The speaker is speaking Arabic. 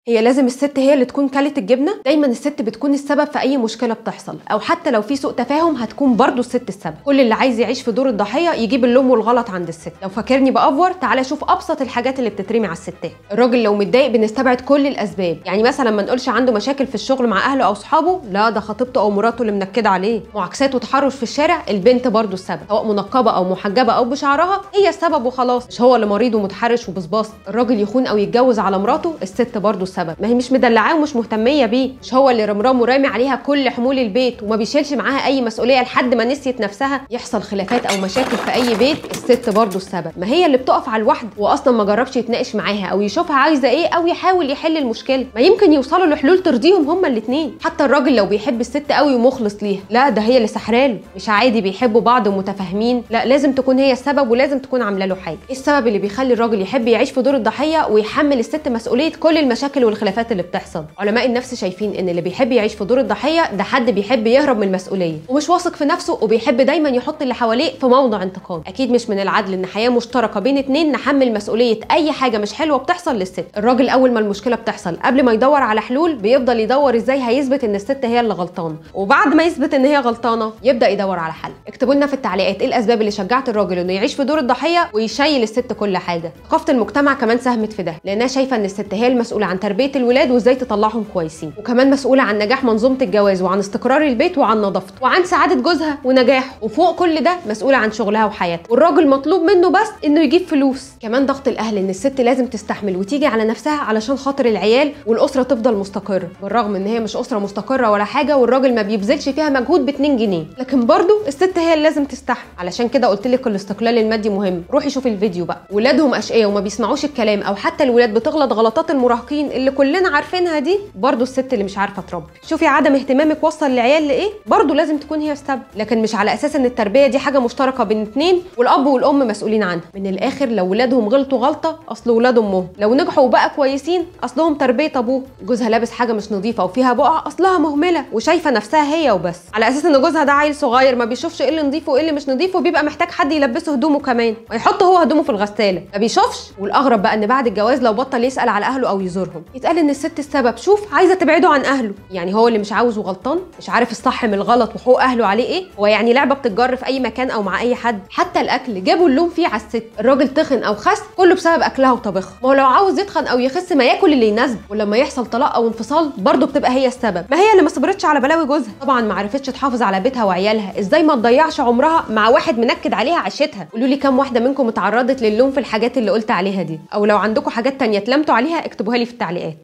هي لازم الست هي اللي تكون كلت الجبنه؟ دايما الست بتكون السبب في اي مشكله بتحصل، او حتى لو في سوء تفاهم هتكون برضو الست السبب. كل اللي عايز يعيش في دور الضحيه يجيب اللوم والغلط عند الست. لو فاكرني بافور، تعالى شوف ابسط الحاجات اللي بتترمي على الستات. الراجل لو متضايق بنستبعد كل الاسباب، يعني مثلا ما نقولش عنده مشاكل في الشغل مع اهله او صحابه، لا ده خطيبته او مراته اللي منكده عليه. معاكسات وتحرش في الشارع، البنت برضو السبب، سواء منقبه او محجبه او بشعرها هي السبب وخلاص، مش هو اللي مريض ومتحرش وبصباص. الراجل يخون او يتجوز على مراته، الست برضو السبب، ما هي مش مدلعاه ومش مهتميه بيه. مش هو اللي رمرام ورامي عليها كل حمول البيت وما بيشيلش معاها اي مسؤوليه لحد ما نسيت نفسها. يحصل خلافات او مشاكل في اي بيت، الست برضو السبب، ما هي اللي بتقف على الواحده واصلا ما جربش يتناقش معاها او يشوفها عايزه ايه او يحاول يحل المشكله. ما يمكن يوصلوا لحلول ترضيهم هما الاثنين. حتى الراجل لو بيحب الست قوي ومخلص ليها، لا ده هي اللي سحراله. مش عادي بيحبوا بعض ومتفاهمين، لا لازم تكون هي السبب ولازم تكون عامله له حاجه. ايه السبب اللي بيخلي الراجل يحب يعيش في دور الضحيه ويحمل الست مسؤوليه كل المشاكل والخلافات اللي بتحصل؟ علماء النفس شايفين ان اللي بيحب يعيش في دور الضحيه ده حد بيحب يهرب من المسؤوليه ومش واثق في نفسه وبيحب دايما يحط اللي حواليه في موضع انتقام. اكيد مش من العدل ان حياه مشتركه بين اتنين نحمل مسؤوليه اي حاجه مش حلوه بتحصل للست. الراجل اول ما المشكله بتحصل قبل ما يدور على حلول بيفضل يدور ازاي هيثبت ان الست هي اللي غلطانه، وبعد ما يثبت ان هي غلطانه يبدا يدور على حل. اكتبوا لنا في التعليقات ايه الاسباب اللي شجعت الراجل انه يعيش في دور الضحيه ويشيل الست كل حاجه. ثقافه المجتمع كمان ساهمت في ده، لانها شايفه ان الست هي المسؤوله عن تربيه الولاد وازاي تطلعهم كويسين، وكمان مسؤوله عن نجاح منظومه الجواز وعن استقرار البيت وعن نظافته وعن سعاده جوزها ونجاحه، وفوق كل ده مسؤوله عن شغلها وحياتها. والراجل مطلوب منه بس انه يجيب فلوس. كمان ضغط الاهل ان الست لازم تستحمل وتيجي على نفسها علشان خاطر العيال والاسره تفضل مستقره، بالرغم ان هي مش اسره مستقره ولا حاجه والراجل ما بيبذلش فيها مجهود ب 2 جنيه، لكن برضه الست هي اللي لازم تستحمل. علشان كده قلت لك الاستقلال المادي مهم. روحي شوفي الفيديو بقى. ولادهم اشقياء وما بيسمعوش الكلام، او حتى الولاد بتغلط غلطات المراهقين اللي كلنا عارفينها دي، برضه الست اللي مش عارفه تربي. شوفي عدم اهتمامك وصل للعيال لايه، برضه لازم تكون هي السبب، لكن مش على اساس ان التربيه دي حاجه مشتركه بين اتنين والاب والام مسؤولين عنها. من الاخر لو ولادهم غلطوا غلطه اصل ولاد امهم، لو نجحوا وبقى كويسين اصلهم تربيه ابوه. جوزها لابس حاجه مش نظيفه وفيها بقع اصلها مهمله وشايفه نفسها هي وبس، على اساس ان جوزها ده عيل صغير ما بيشوفش ايه اللي نظيف وايه اللي مش نظيف وبيبقى محتاج حد يلبسه هدومه كمان ويحط هو هدومه في الغساله، ما بيشوفش. والاغرب بقى ان بعد الجواز لو بطل يسال على اهله او يزورهم يتقال ان الست السبب. شوف عايزه تبعده عن اهله، يعني هو اللي مش عاوز وغلطان، مش عارف الصح من الغلط وحقوق اهله عليه ايه. هو يعني لعبه بتتجر في اي مكان او مع اي حد؟ حتى الاكل جابوا اللوم فيه على الست. الراجل تخن او خس كله بسبب اكلها وطبخها، ما هو لو عاوز يتخن او يخس ما ياكل اللي يناسبه. ولما يحصل طلاق او انفصال برضه بتبقى هي السبب، ما هي اللي ما صبرتش على بلاوي جوزها. طبعا ما عرفتش تحافظ على بيتها وعيالها، ازاي ما تضيعش عمرها مع واحد منكد عليها عيشتها؟ قولوا لي كام واحده منكم اتعرضت للوم في الحاجات اللي قلت عليها دي، او لو عندكم حاجات تانية تلمتوا عليها اكتبوها لي في التعليقات.